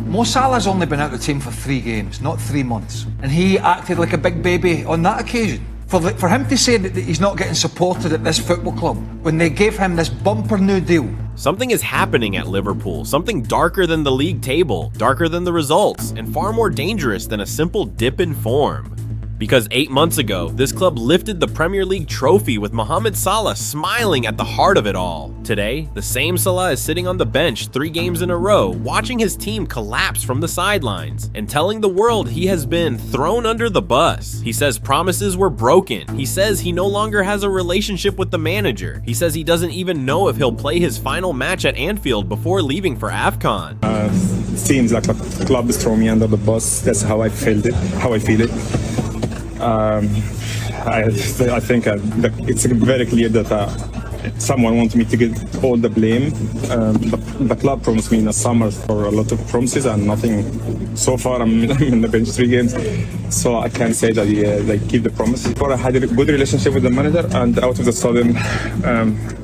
Mo Salah's only been out of the team for 3 games, not 3 months. And he acted like a big baby on that occasion. For him to say that he's not getting supported at this football club when they gave him this bumper new deal. Something is happening at Liverpool, something darker than the league table, darker than the results, and far more dangerous than a simple dip in form. Because 8 months ago, this club lifted the Premier League trophy with Mohamed Salah smiling at the heart of it all. Today, the same Salah is sitting on the bench 3 games in a row, watching his team collapse from the sidelines, and telling the world he has been thrown under the bus. He says promises were broken. He says he no longer has a relationship with the manager. He says he doesn't even know if he'll play his final match at Anfield before leaving for AFCON. Seems like the club is throwing me under the bus. That's how I feel it. I think it's very clear that someone wants me to get all the blame. The club promised me in the summer for a lot of promises and nothing. So far, I'm in the bench 3 games, so I can't say that they keep the promise. Before I had a good relationship with the manager, and out of the sudden,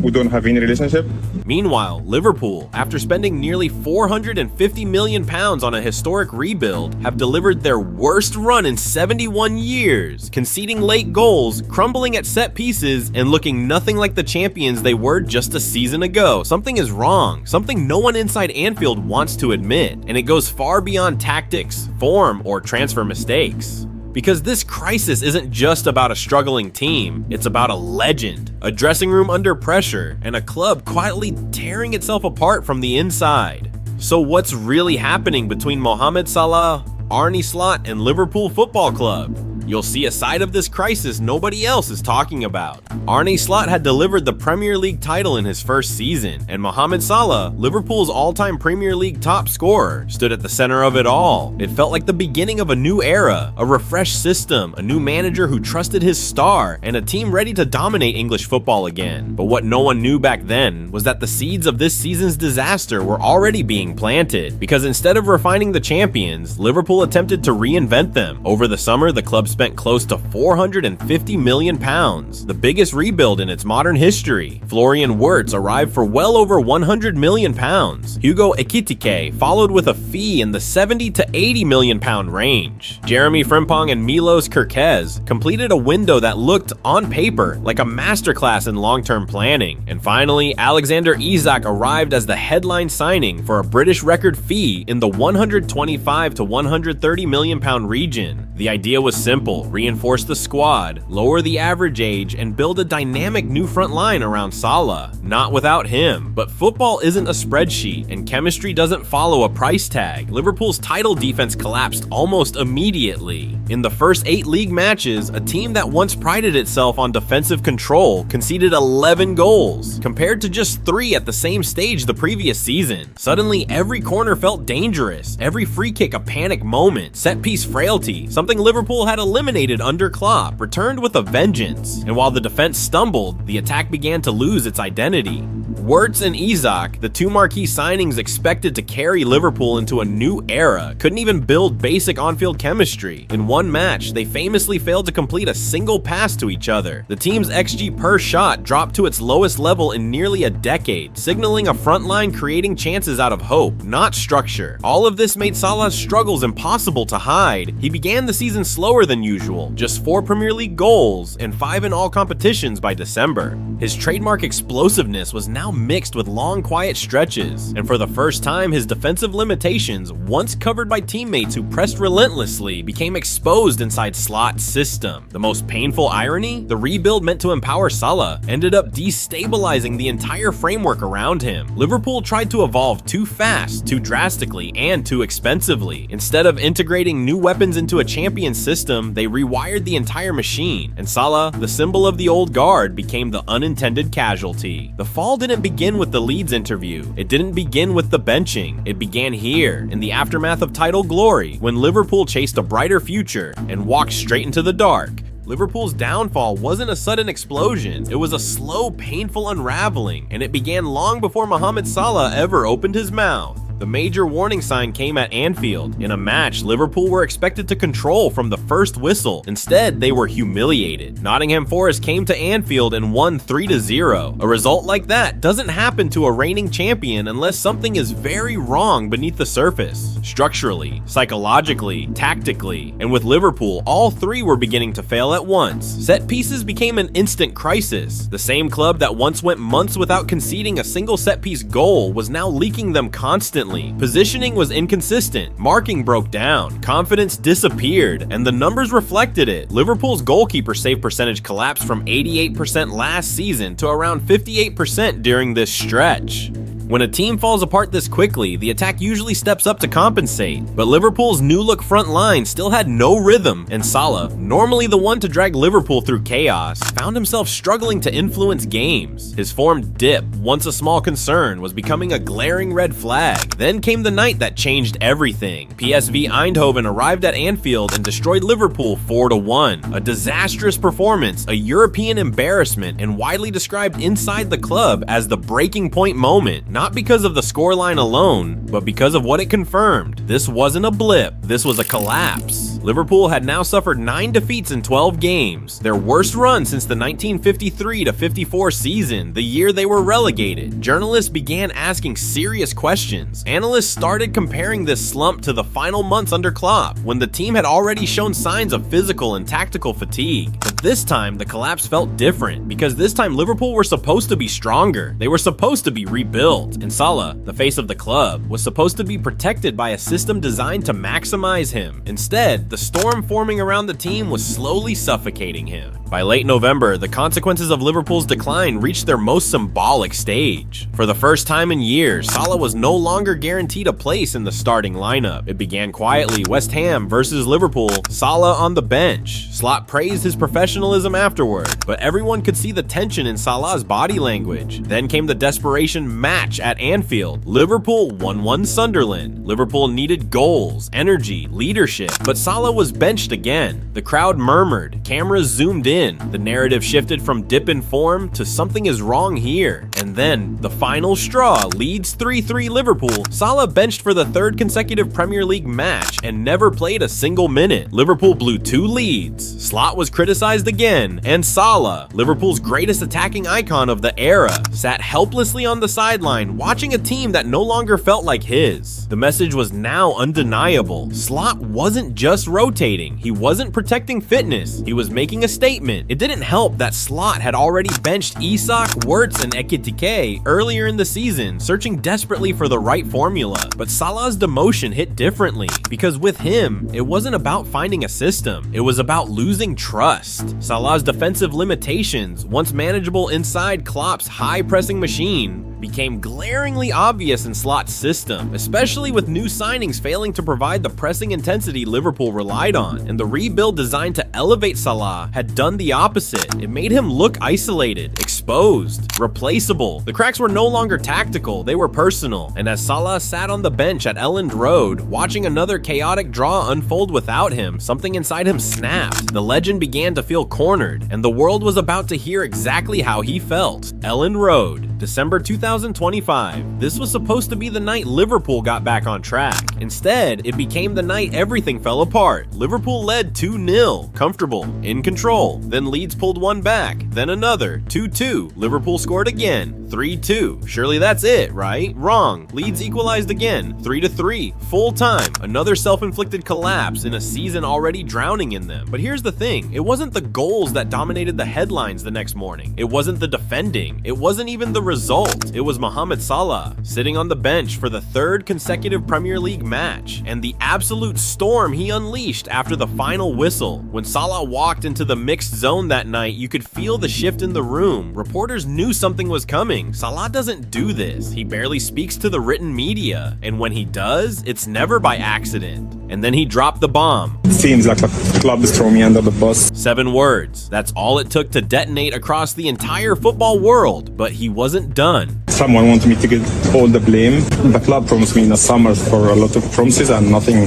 we don't have any relationship. Meanwhile, Liverpool, after spending nearly £450 million on a historic rebuild, have delivered their worst run in 71 years, conceding late goals, crumbling at set pieces, and looking nothing like the champions they were just a season ago. Something is wrong, something no one inside Anfield wants to admit, and it goes far beyond tactics, form, or transfer mistakes. Because this crisis isn't just about a struggling team, it's about a legend, a dressing room under pressure, and a club quietly tearing itself apart from the inside. So what's really happening between Mohamed Salah, Arne Slot, and Liverpool Football Club? You'll see a side of this crisis nobody else is talking about. Arne Slot had delivered the Premier League title in his first season, and Mohamed Salah, Liverpool's all-time Premier League top scorer, stood at the center of it all. It felt like the beginning of a new era, a refreshed system, a new manager who trusted his star, and a team ready to dominate English football again. But what no one knew back then was that the seeds of this season's disaster were already being planted, because instead of refining the champions, Liverpool attempted to reinvent them. Over the summer, the club spent close to £450 million, the biggest rebuild in its modern history. Florian Wirtz arrived for well over £100 million. Hugo Ekitike followed with a fee in the £70 to £80 million range. Jeremy Frimpong and Milos Kerkez completed a window that looked, on paper, like a masterclass in long-term planning. And finally, Alexander Isak arrived as the headline signing for a British record fee in the £125 to £130 million region. The idea was simple: reinforce the squad, lower the average age, and build a dynamic new front line around Salah. Not without him, but football isn't a spreadsheet, and chemistry doesn't follow a price tag. Liverpool's title defense collapsed almost immediately. In the first 8 league matches, a team that once prided itself on defensive control conceded 11 goals, compared to just 3 at the same stage the previous season. Suddenly, every corner felt dangerous, every free kick a panic moment, set-piece frailty, something Liverpool had eliminated under Klopp, returned with a vengeance. And while the defense stumbled, the attack began to lose its identity. Wirtz and Isak, the 2 marquee signings expected to carry Liverpool into a new era, couldn't even build basic on-field chemistry. In one match, they famously failed to complete a single pass to each other. The team's XG per shot dropped to its lowest level in nearly a decade, signaling a front line creating chances out of hope, not structure. All of this made Salah's struggles impossible to hide. He began the season slower than usual, just 4 Premier League goals and 5 in all competitions by December. His trademark explosiveness was now mixed with long, quiet stretches, and for the first time, his defensive limitations, once covered by teammates who pressed relentlessly, became exposed inside Slot's system. The most painful irony? The rebuild meant to empower Salah ended up destabilizing the entire framework around him. Liverpool tried to evolve too fast, too drastically, and too expensively. Instead of integrating new weapons into a champion system, they rewired the entire machine, and Salah, the symbol of the old guard, became the unintended casualty. The fall didn't begin with the Leeds interview. It didn't begin with the benching. It began here, in the aftermath of title glory, when Liverpool chased a brighter future and walked straight into the dark. Liverpool's downfall wasn't a sudden explosion. It was a slow, painful unraveling, and it began long before Mohamed Salah ever opened his mouth. The major warning sign came at Anfield. In a match Liverpool were expected to control from the first whistle. Instead, they were humiliated. Nottingham Forest came to Anfield and won 3-0. A result like that doesn't happen to a reigning champion unless something is very wrong beneath the surface. Structurally, psychologically, tactically, and with Liverpool, all three were beginning to fail at once. Set pieces became an instant crisis. The same club that once went months without conceding a single set-piece goal was now leaking them constantly. Positioning was inconsistent, marking broke down, confidence disappeared, and the numbers reflected it. Liverpool's goalkeeper save percentage collapsed from 88% last season to around 58% during this stretch. When a team falls apart this quickly, the attack usually steps up to compensate, but Liverpool's new-look front line still had no rhythm, and Salah, normally the one to drag Liverpool through chaos, found himself struggling to influence games. His form dip, once a small concern, was becoming a glaring red flag. Then came the night that changed everything. PSV Eindhoven arrived at Anfield and destroyed Liverpool 4-1. A disastrous performance, a European embarrassment, and widely described inside the club as the breaking point moment. Not because of the scoreline alone, but because of what it confirmed. This wasn't a blip, this was a collapse. Liverpool had now suffered 9 defeats in 12 games, their worst run since the 1953-54 season, the year they were relegated. Journalists began asking serious questions. Analysts started comparing this slump to the final months under Klopp, when the team had already shown signs of physical and tactical fatigue. But this time, the collapse felt different, because this time Liverpool were supposed to be stronger. They were supposed to be rebuilt. And Salah, the face of the club, was supposed to be protected by a system designed to maximize him. Instead, the storm forming around the team was slowly suffocating him. By late November, the consequences of Liverpool's decline reached their most symbolic stage. For the first time in years, Salah was no longer guaranteed a place in the starting lineup. It began quietly: West Ham versus Liverpool, Salah on the bench. Slot praised his professionalism afterward, but everyone could see the tension in Salah's body language. Then came the desperation match at Anfield. Liverpool 1-1 Sunderland. Liverpool needed goals, energy, leadership, but Salah was benched again. The crowd murmured, cameras zoomed in. The narrative shifted from dip in form to something is wrong here. And then, the final straw, Leeds 3-3 Liverpool. Salah benched for the third consecutive Premier League match and never played a single minute. Liverpool blew 2 leads. Slot was criticized again, and Salah, Liverpool's greatest attacking icon of the era, sat helplessly on the sideline watching a team that no longer felt like his. The message was now undeniable. Slot wasn't just rotating, he wasn't protecting fitness, he was making a statement. It didn't help that Slot had already benched Isak, Wirtz, and Ekitike earlier in the season, searching desperately for the right formula. But Salah's demotion hit differently, because with him, it wasn't about finding a system, it was about losing trust. Salah's defensive limitations, once manageable inside Klopp's high-pressing machine, became glaringly obvious in Slot's system, especially with new signings failing to provide the pressing intensity Liverpool relied on. And the rebuild designed to elevate Salah had done the opposite. It made him look isolated, exposed, replaceable. The cracks were no longer tactical, they were personal. And as Salah sat on the bench at Elland Road, watching another chaotic draw unfold without him, something inside him snapped. The legend began to feel cornered, and the world was about to hear exactly how he felt. Elland Road, December 2025. This was supposed to be the night Liverpool got back on track. Instead, it became the night everything fell apart. Liverpool led 2-0, comfortable, in control. Then Leeds pulled one back, then another, 2-2. Liverpool scored again, 3-2. Surely that's it, right? Wrong. Leeds equalized again, 3-3. Full time. Another self-inflicted collapse in a season already drowning in them. But here's the thing, it wasn't the goals that dominated the headlines the next morning. It wasn't the defending. It wasn't even the result. It was Mohamed Salah, sitting on the bench for the third consecutive Premier League match, and the absolute storm he unleashed after the final whistle. When Salah walked into the mixed zone that night, you could feel the shift in the room. Reporters knew something was coming. Salah doesn't do this. He barely speaks to the written media, and when he does, it's never by accident. And then he dropped the bomb. Seems like the club is throwing me under the bus. 7 words. That's all it took to detonate across the entire football world, but he wasn't done. someone wanted me to get all the blame. The club promised me in the summer for a lot of promises and nothing.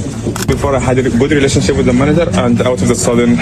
Before I had a good relationship with the manager, and out of the sudden,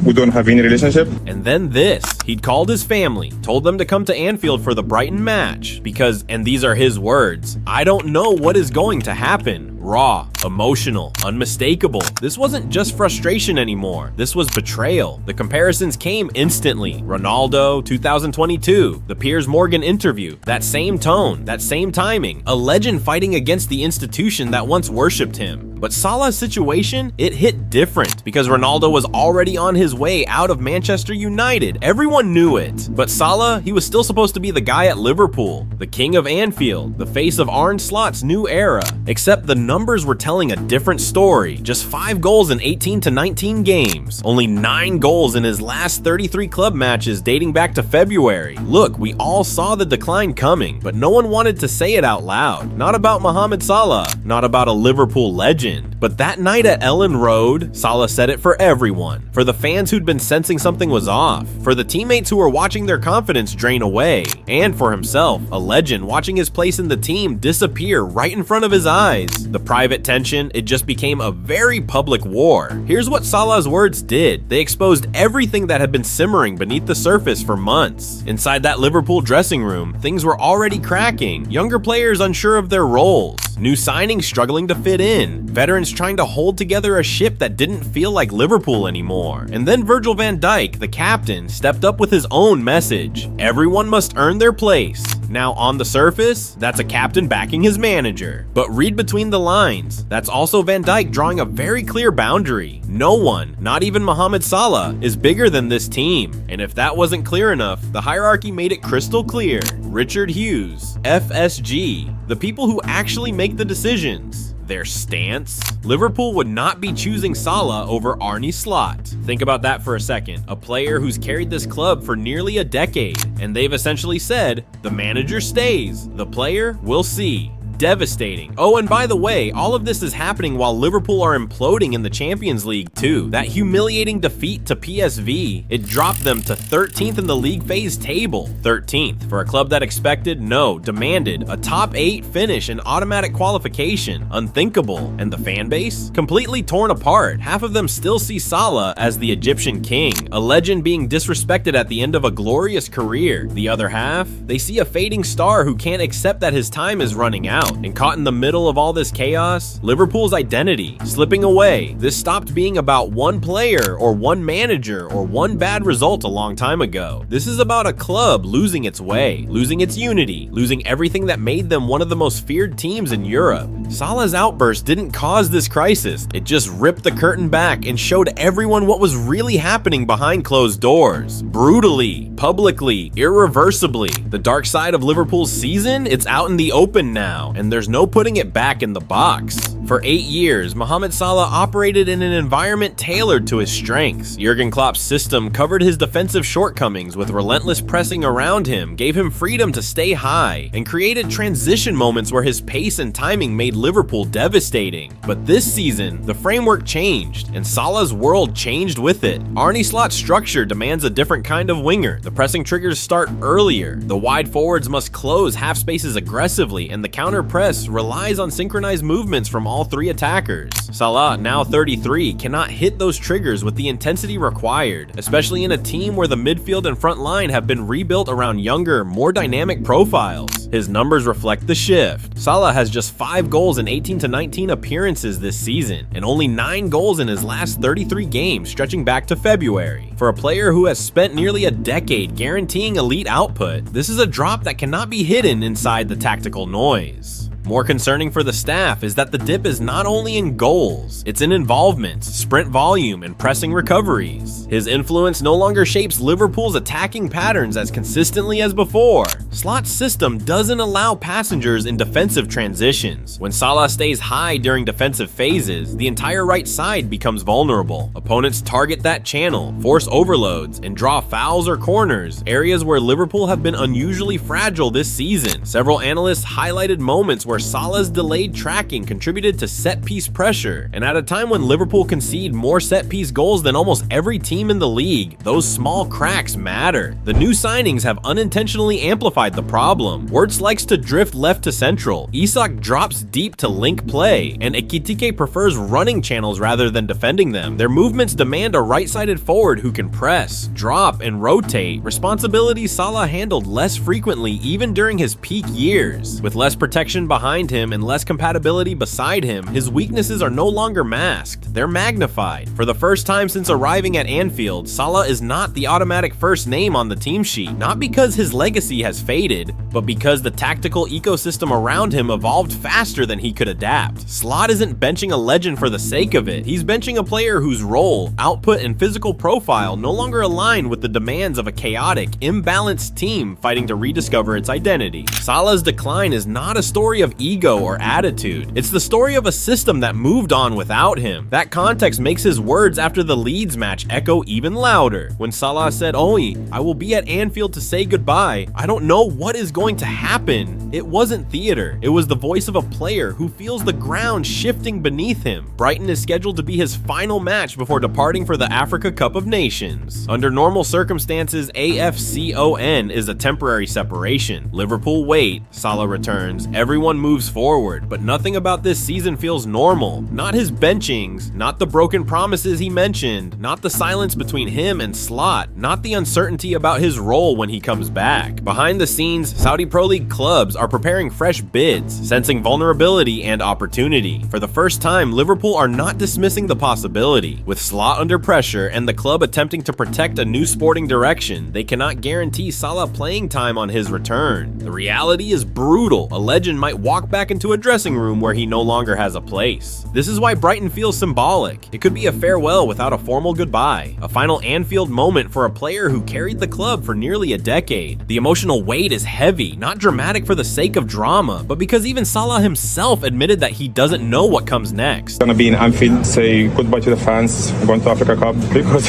we don't have any relationship. And then this. He'd called his family, told them to come to Anfield for the Brighton match because, and these are his words, "I don't know what is going to happen." Raw, emotional, unmistakable. This wasn't just frustration anymore. This was betrayal. The comparisons came instantly. Ronaldo, 2022, the Piers Morgan interview, that same tone, that same timing, a legend fighting against the institution that once worshipped him. But Salah's situation, it hit different because Ronaldo was already on his way out of Manchester United. Everyone knew it. But Salah, he was still supposed to be the guy at Liverpool, the king of Anfield, the face of Arne Slot's new era. Except the numbers were telling a different story. Just 5 goals in 18 to 19 games. Only 9 goals in his last 33 club matches dating back to February. Look, we all saw the decline coming, but no one wanted to say it out loud. Not about Mohamed Salah, not about a Liverpool legend. But that night at Ellen Road, Salah said it for everyone. For the fans who'd been sensing something was off. For the teammates who were watching their confidence drain away. And for himself, a legend watching his place in the team disappear right in front of his eyes. The private tension, it just became a very public war. Here's what Salah's words did. They exposed everything that had been simmering beneath the surface for months. Inside that Liverpool dressing room, things were already cracking. Younger players unsure of their roles. New signings struggling to fit in. Veterans trying to hold together a ship that didn't feel like Liverpool anymore. And then Virgil van Dijk, the captain, stepped up with his own message. Everyone must earn their place. Now on the surface, that's a captain backing his manager. But read between the lines, that's also Van Dijk drawing a very clear boundary. No one, not even Mohamed Salah, is bigger than this team. And if that wasn't clear enough, the hierarchy made it crystal clear. Richard Hughes, FSG, the people who actually make the decisions. Their stance? Liverpool would not be choosing Salah over Arne Slot. Think about that for a second. A player who's carried this club for nearly a decade, and they've essentially said, the manager stays, the player, we'll see. Devastating. Oh, and by the way, all of this is happening while Liverpool are imploding in the Champions League too. That humiliating defeat to PSV, it dropped them to 13th in the league phase table. 13th for a club that expected, no, demanded a top 8 finish and automatic qualification. Unthinkable. And the fan base? Completely torn apart. Half of them still see Salah as the Egyptian king, a legend being disrespected at the end of a glorious career. The other half? They see a fading star who can't accept that his time is running out. And caught in the middle of all this chaos, Liverpool's identity slipping away. This stopped being about one player or one manager or one bad result a long time ago. This is about a club losing its way, losing its unity, losing everything that made them one of the most feared teams in Europe. Salah's outburst didn't cause this crisis. It just ripped the curtain back and showed everyone what was really happening behind closed doors. Brutally, publicly, irreversibly. The dark side of Liverpool's season, it's out in the open now. And there's no putting it back in the box. For 8 years, Mohamed Salah operated in an environment tailored to his strengths. Jurgen Klopp's system covered his defensive shortcomings with relentless pressing around him, gave him freedom to stay high, and created transition moments where his pace and timing made Liverpool devastating. But this season, the framework changed, and Salah's world changed with it. Arne Slot's structure demands a different kind of winger. The pressing triggers start earlier. The wide forwards must close half spaces aggressively, and the counter press relies on synchronized movements from all 3 attackers. Salah, now 33, cannot hit those triggers with the intensity required, especially in a team where the midfield and front line have been rebuilt around younger, more dynamic profiles. His numbers reflect the shift. Salah has just 5 goals in 18 to 19 appearances this season, and only 9 goals in his last 33 games, stretching back to February. For a player who has spent nearly a decade guaranteeing elite output, this is a drop that cannot be hidden inside the tactical noise. More concerning for the staff is that the dip is not only in goals, it's in involvement, sprint volume, and pressing recoveries. His influence no longer shapes Liverpool's attacking patterns as consistently as before. Slot's system doesn't allow passengers in defensive transitions. When Salah stays high during defensive phases, the entire right side becomes vulnerable. Opponents target that channel, force overloads, and draw fouls or corners, areas where Liverpool have been unusually fragile this season. Several analysts highlighted moments where where Salah's delayed tracking contributed to set-piece pressure, and at a time when Liverpool concede more set-piece goals than almost every team in the league, those small cracks matter. The new signings have unintentionally amplified the problem. Wirtz likes to drift left to central, Isak drops deep to link play, and Ekitike prefers running channels rather than defending them. Their movements demand a right-sided forward who can press, drop, and rotate, responsibilities Salah handled less frequently even during his peak years. With less protection behind him and less compatibility beside him, his weaknesses are no longer masked, they're magnified. For the first time since arriving at Anfield, Salah is not the automatic first name on the team sheet, not because his legacy has faded, but because the tactical ecosystem around him evolved faster than he could adapt. Slot isn't benching a legend for the sake of it, he's benching a player whose role, output, and physical profile no longer align with the demands of a chaotic, imbalanced team fighting to rediscover its identity. Salah's decline is not a story of ego or attitude, it's the story of a system that moved on without him. That context makes his words after the Leeds match echo even louder. When Salah said, "Oi, I will be at Anfield to say goodbye. I don't know what is going to happen." It wasn't theater, it was the voice of a player who feels the ground shifting beneath him. Brighton is scheduled to be his final match before departing for the Africa Cup of Nations. Under normal circumstances, AFCON is a temporary separation. Liverpool wait, Salah returns, everyone moves forward, but nothing about this season feels normal. Not his benchings, not the broken promises he mentioned, not the silence between him and Slot, not the uncertainty about his role when he comes back. Behind the scenes, Saudi Pro League clubs are preparing fresh bids, sensing vulnerability and opportunity. For the first time, Liverpool are not dismissing the possibility. With Slot under pressure and the club attempting to protect a new sporting direction, they cannot guarantee Salah playing time on his return. The reality is brutal. A legend might walk back into a dressing room where he no longer has a place. This is why Brighton feels symbolic. It could be a farewell without a formal goodbye, a final Anfield moment for a player who carried the club for nearly a decade. The emotional weight is heavy, not dramatic for the sake of drama, but because even Salah himself admitted that he doesn't know what comes next. Gonna be in Anfield, say goodbye to the fans, going to Africa Cup because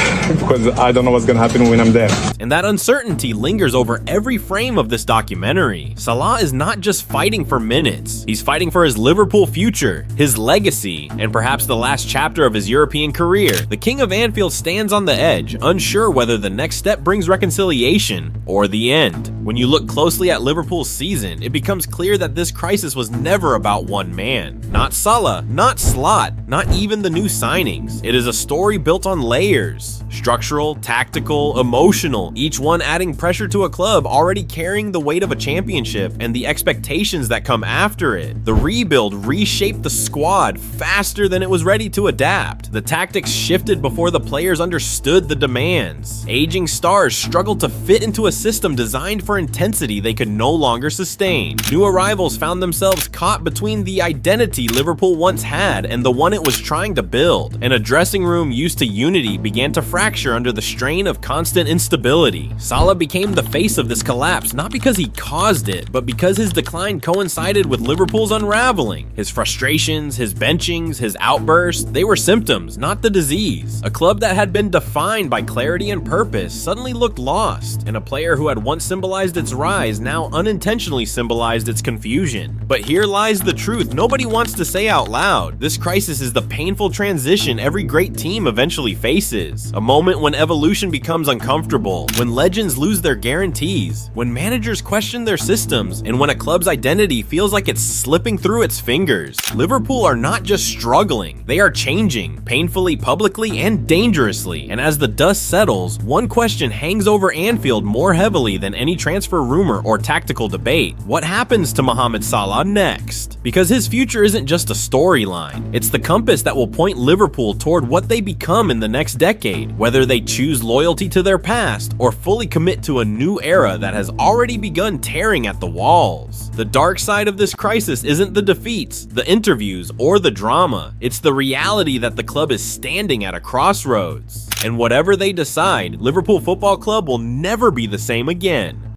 I don't know what's gonna happen when I'm there. And that uncertainty lingers over every frame of this documentary. Salah is not just fighting for minutes, he's fighting for his Liverpool future, his legacy, and perhaps the last chapter of his European career. The King of Anfield stands on the edge, unsure whether the next step brings reconciliation or the end. When you look closely at Liverpool's season, it becomes clear that this crisis was never about one man. Not Salah, not Slot, not even the new signings. It is a story built on layers. Structural, tactical, emotional, each one adding pressure to a club already carrying the weight of a championship and the expectations that come after it. The rebuild reshaped the squad faster than it was ready to adapt. The tactics shifted before the players understood the demands. Aging stars struggled to fit into a system designed for intensity they could no longer sustain. New arrivals found themselves caught between the identity Liverpool once had and the one it was trying to build. And a dressing room used to unity began to fracture under the strain of constant instability. Salah became the face of this collapse, not because he caused it, but because his decline coincided with Liverpool's unraveling. His frustrations, his benchings, his outbursts, they were symptoms, not the disease. A club that had been defined by clarity and purpose suddenly looked lost, and a player who had once symbolized its rise now unintentionally symbolized its confusion. But here lies the truth nobody wants to say out loud. This crisis is the painful transition every great team eventually faces. A moment when evolution becomes uncomfortable, when legends lose their guarantees, when managers question their systems, and when a club's identity feels like it's slipping through its fingers. Liverpool are not just struggling, they are changing, painfully, publicly, and dangerously. And as the dust settles, one question hangs over Anfield more heavily than any transfer rumor or tactical debate. What happens to Mohamed Salah next? Because his future isn't just a storyline, it's the compass that will point Liverpool toward what they become in the next decade, whether they choose loyalty to their past or fully commit to a new era that has already begun tearing at the walls. The dark side of this crisis isn't the defeats, the interviews, or the drama. It's the reality that the club is standing at a crossroads. And whatever they decide, Liverpool Football Club will never be the same again.